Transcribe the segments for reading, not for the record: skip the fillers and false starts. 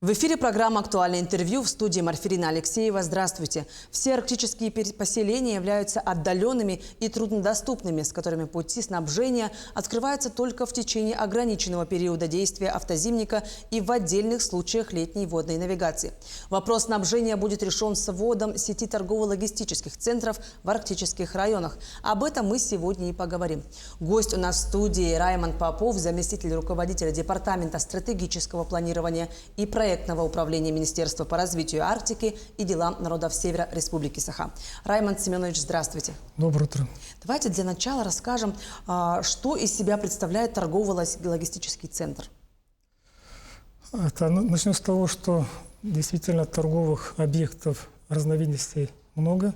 В эфире программа «Актуальное интервью», в студии Марфирина Алексеева. Здравствуйте. Все арктические поселения являются отдаленными и труднодоступными, с которыми пути снабжения открываются только в течение ограниченного периода действия автозимника и в отдельных случаях летней водной навигации. Вопрос снабжения будет решен с вводом сети торгово-логистических центров в арктических районах. Об этом мы сегодня и поговорим. Гость у нас в студии Раймонд Попов, заместитель руководителя Департамента стратегического планирования и проектного управления Министерства по развитию Арктики и делам народов Севера Республики Саха. Раймонд Семенович, здравствуйте. Доброе утро. Давайте для начала расскажем, что из себя представляет торгово-логистический центр. Начнем с того, что действительно торговых объектов разновидностей много.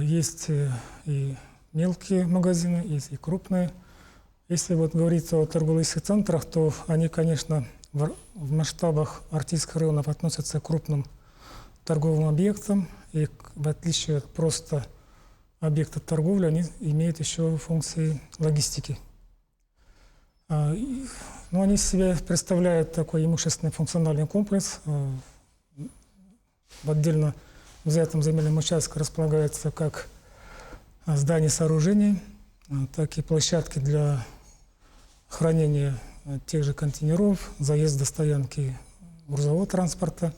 Есть и мелкие магазины, есть и крупные. Если вот говорить о торгово-логистических центрах, то они, конечно, в масштабах арктических районов относятся к крупным торговым объектам, и в отличие от просто объектов торговли, они имеют еще функции логистики. Они из себя представляют такой имущественный функциональный комплекс. В отдельно взятом земельном участке располагается как здания сооружений, так и площадки для хранения тех же контейнеров, заезда стоянки грузового транспорта.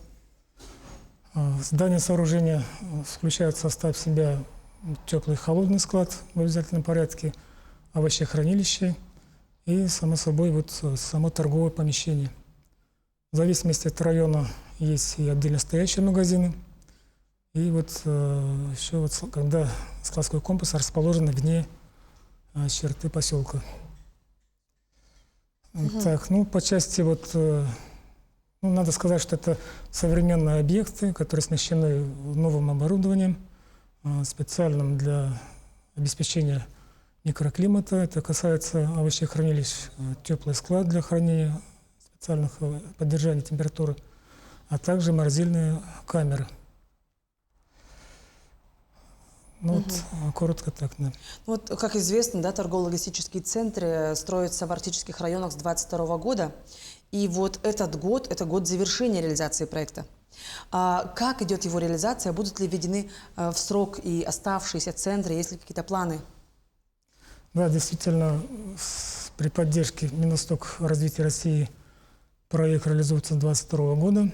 Здание сооружения включает в состав себя теплый и холодный склад в обязательном порядке, овощехранилище и, само собой, само торговое помещение. В зависимости от района есть и отдельно стоящие магазины, и еще когда складской комплекс расположен вне черты поселка. Так, по части надо сказать, что это современные объекты, которые оснащены новым оборудованием, специальным для обеспечения микроклимата. Это касается овощехранилищ, теплый склад для хранения, специальных поддержания температуры, а также морозильные камеры. Коротко так, да. Как известно, торгово-логистические центры строятся в арктических районах с 2022 года. И этот год – это год завершения реализации проекта. Как идет его реализация? Будут ли введены в срок и оставшиеся центры? Есть ли какие-то планы? Да, действительно, при поддержке Минвостокразвития России проект реализуется с 2022 года.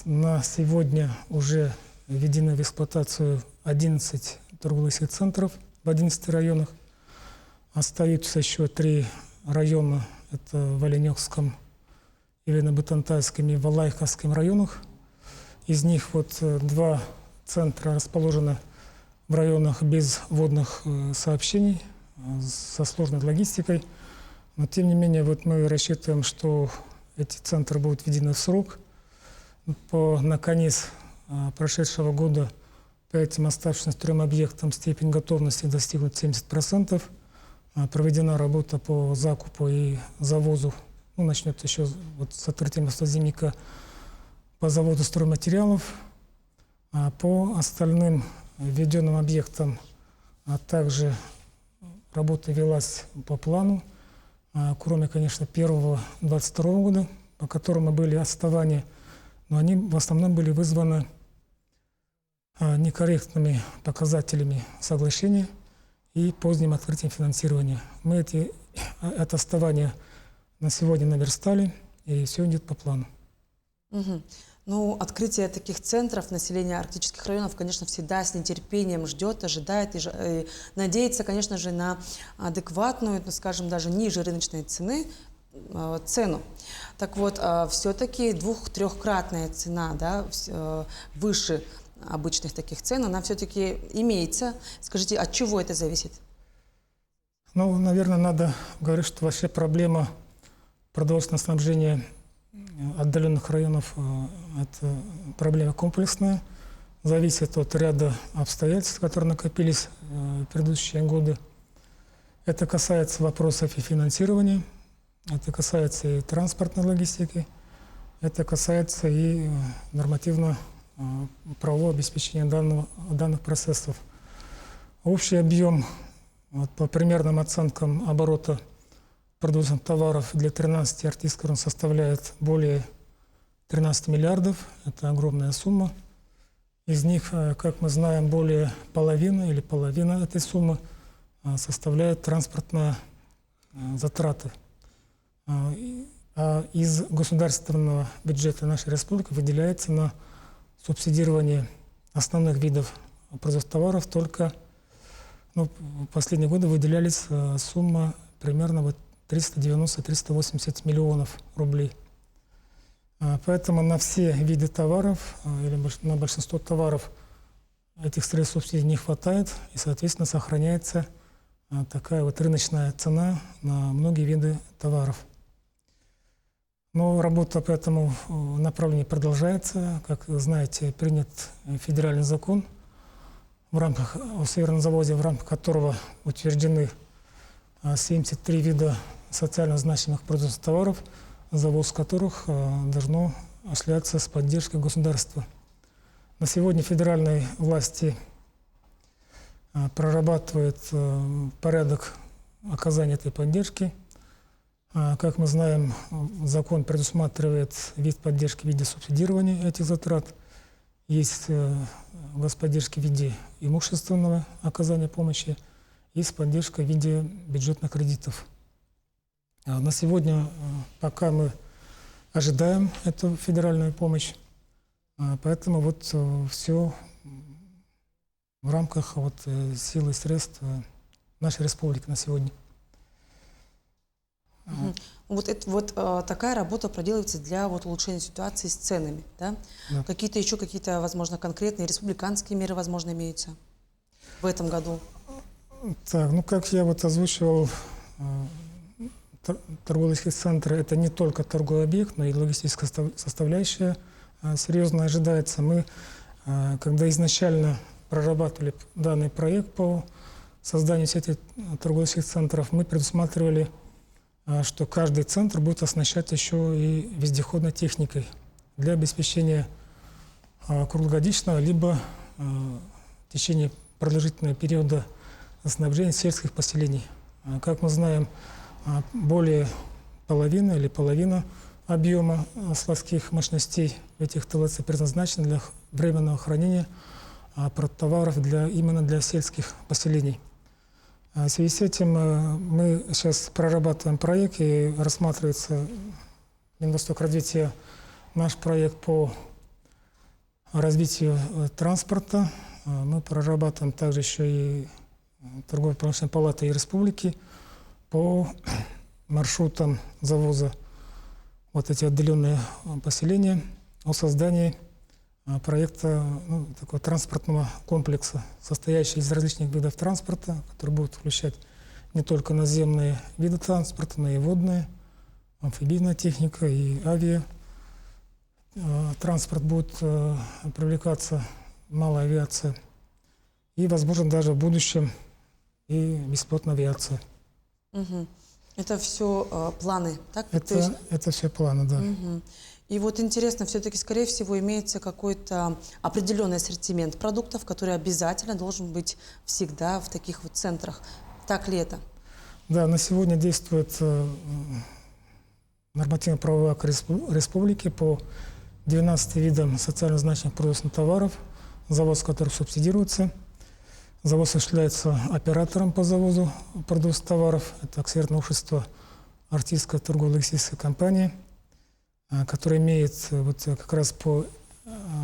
На сегодня уже введены в эксплуатацию 11 торгово-логистических центров в 11 районах. Остаются еще 3 района. Это в Оленёкском, Елена-Бытантайском и Валайховском районах. Из них 2 центра расположены в районах без водных сообщений, со сложной логистикой. Но тем не менее мы рассчитываем, что эти центры будут введены в срок. На конец прошедшего года по этим оставшимся 3 объектам степень готовности достигнут 70%. Проведена работа по закупу и завозу. Начнет еще с открытием автозимника по заводу стройматериалов. По остальным введенным объектам также работа велась по плану, кроме, конечно, первого 2022 года, по которому были отставания, но они в основном были вызваны некорректными показателями соглашения и поздним открытием финансирования. Мы это отставание на сегодня наверстали, и все идет по плану. Открытие таких центров населения арктических районов, конечно, всегда с нетерпением ждет, ожидает и надеется, конечно же, на адекватную, скажем, даже ниже рыночной цену. Так вот, все-таки 2-3-кратная цена, выше обычных таких цен, она все-таки имеется. Скажите, от чего это зависит? Наверное, надо говорить, что вообще проблема продовольственного снабжения отдаленных районов – это проблема комплексная, зависит от ряда обстоятельств, которые накопились в предыдущие годы. Это касается вопросов и финансирования, это касается и транспортной логистики, это касается и нормативно-правового обеспечения данных процессов. Общий объем, по примерным оценкам оборота продовольственных товаров для 13 арктических районов составляет более 13 миллиардов. Это огромная сумма. Из них, как мы знаем, более половины или половина этой суммы составляет транспортные затраты. А из государственного бюджета нашей республики выделяется на субсидирование основных видов производства товаров только, в последние годы выделялись сумма примерно 390-380 миллионов рублей. Поэтому на все виды товаров или на большинство товаров этих средств субсидий не хватает, и, соответственно, сохраняется такая вот рыночная цена на многие виды товаров. Но работа по этому направлению продолжается. Как вы знаете, принят федеральный закон о северном заводе, в рамках которого утверждены 73 вида социально значимых продовольственных товаров, завоз которых должно осуществляться с поддержкой государства. На сегодня федеральные власти прорабатывают порядок оказания этой поддержки. Как мы знаем, закон предусматривает вид поддержки в виде субсидирования этих затрат. Есть господдержки в виде имущественного оказания помощи, есть поддержка в виде бюджетных кредитов. На сегодня пока мы ожидаем эту федеральную помощь, поэтому вот все в рамках сил и средств нашей республики на сегодня. Такая работа проделывается для улучшения ситуации с ценами, да? Да. Какие-то, возможно, конкретные республиканские меры, возможно, имеются в этом году? Так, как я озвучивал, торговый центр – это не только торговый объект, но и логистическая составляющая серьезно ожидается. Мы, когда изначально прорабатывали данный проект по созданию сети торговых центров, мы предусматривали, что каждый центр будет оснащать еще и вездеходной техникой для обеспечения круглогодичного либо в течение продолжительного периода снабжения сельских поселений. Как мы знаем, более половины или половина объема складских мощностей этих ТЛЦ предназначена для временного хранения продтоваров именно для сельских поселений. В связи с этим мы сейчас прорабатываем проект, и рассматривается Минвостокразвития наш проект по развитию транспорта. Мы прорабатываем также еще и торгово-промышленной палатой и республики по маршрутам завоза эти отдаленные поселения о создании проекта такого транспортного комплекса, состоящего из различных видов транспорта, который будет включать не только наземные виды транспорта, но и водные, амфибийная техника и авиатранспорт будет привлекаться, малая авиация, и, возможно, даже в будущем и беспилотная авиация. Угу. Это все планы, так? Это все планы, да. Угу. И интересно, все-таки, скорее всего, имеется какой-то определенный ассортимент продуктов, который обязательно должен быть всегда в таких центрах. Так ли это? Да, на сегодня действует нормативно-правовой акт республики по 12 видам социально значимых продовольственных товаров, завоз которых субсидируется. Завоз осуществляется оператором по завозу продовольственных товаров. Это акционерное общество «Арктическая торгово-логистическая компания», которая имеет как раз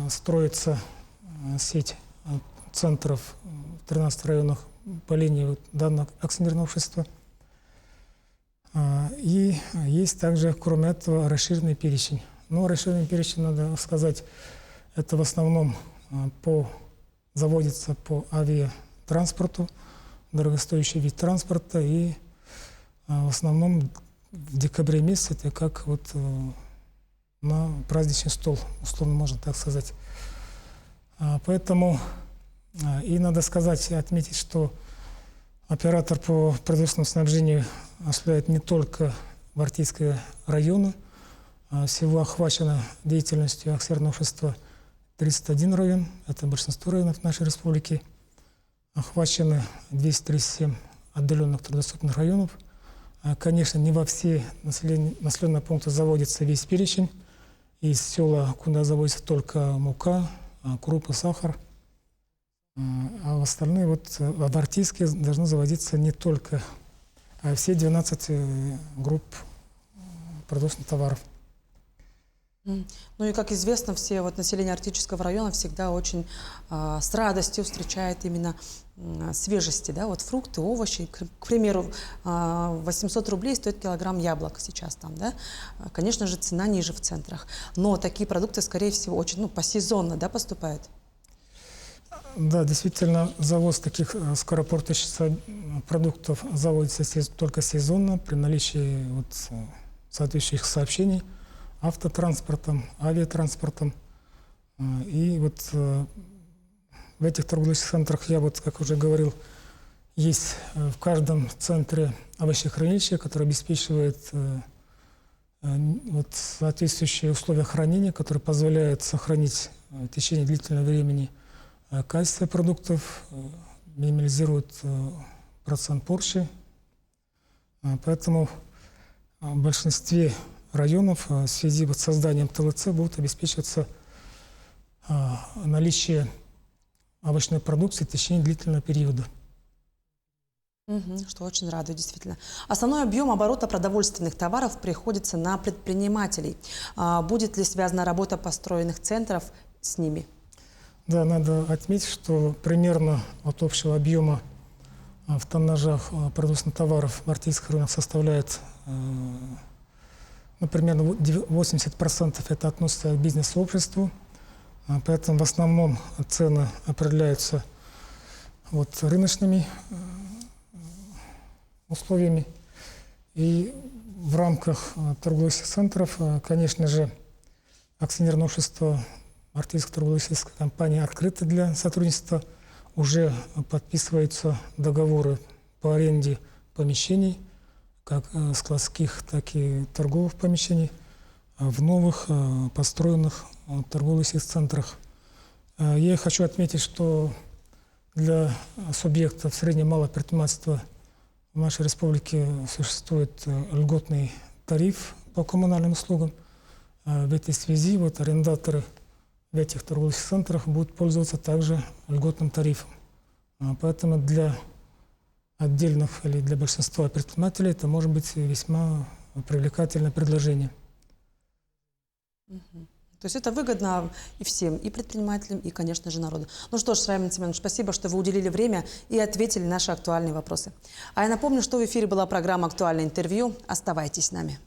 строится сеть центров в 13 районах по линии данного акционерного общества. И есть также, кроме этого, расширенный перечень. Но расширенный перечень, надо сказать, это в основном заводится по авиатранспорту, дорогостоящий вид транспорта, и в основном в декабре месяце это как на праздничный стол, условно можно так сказать. Поэтому и надо сказать, отметить, что оператор по продовольственному снабжению осуществляет не только в Арктические районы. Всего охвачено деятельностью акционерного общества 31 район, это большинство районов нашей республики. Охвачены 237 отдаленных труднодоступных районов, Конечно, не во все населенные пункты заводится весь перечень. Из села, куда заводится только мука, крупы, сахар. А в остальные, в Артийске должны заводиться не только, а все 12 групп продовольственных товаров. Ну и, как известно, все население Арктического района всегда очень с радостью встречает именно свежести, да, фрукты, овощи. К примеру, 800 рублей стоит килограмм яблок сейчас там, да. Конечно же, цена ниже в центрах. Но такие продукты, скорее всего, очень, посезонно, да, поступают. Да, действительно, завоз таких скоропортящихся продуктов заводится только сезонно при наличии соответствующих сообщений автотранспортом, авиатранспортом. И в этих торговых центрах, я как уже говорил, есть в каждом центре овощехранилище, которое обеспечивает соответствующие условия хранения, которые позволяют сохранить в течение длительного времени качество продуктов, минимализирует процент порчи. Поэтому в большинстве районов в связи с созданием ТЛЦ будут обеспечиваться наличие овощной продукции в течение длительного периода. Что очень радует, действительно. Основной объем оборота продовольственных товаров приходится на предпринимателей. Будет ли связана работа построенных центров с ними? Да, надо отметить, что примерно от общего объема в тоннажах продовольственных товаров в Артийских районах составляет примерно 80% это относится к бизнес-сообществу. Поэтому в основном цены определяются рыночными условиями. И в рамках торговых центров, конечно же, акционерное общество Артийской торгово-сельской компании открыто для сотрудничества. Уже подписываются договоры по аренде помещений, как складских, так и торговых помещений в новых построенных торговых центрах. Я хочу отметить, что для субъектов среднего и малого предпринимательства в нашей республике существует льготный тариф по коммунальным услугам. В этой связи арендаторы в этих торговых центрах будут пользоваться также льготным тарифом. Поэтому для отдельных или для большинства предпринимателей это может быть весьма привлекательное предложение. То есть это выгодно и всем, и предпринимателям, и, конечно же, народу. Ну что ж, Раймонд Семенович, спасибо, что вы уделили время и ответили на наши актуальные вопросы. А я напомню, что в эфире была программа «Актуальное интервью». Оставайтесь с нами.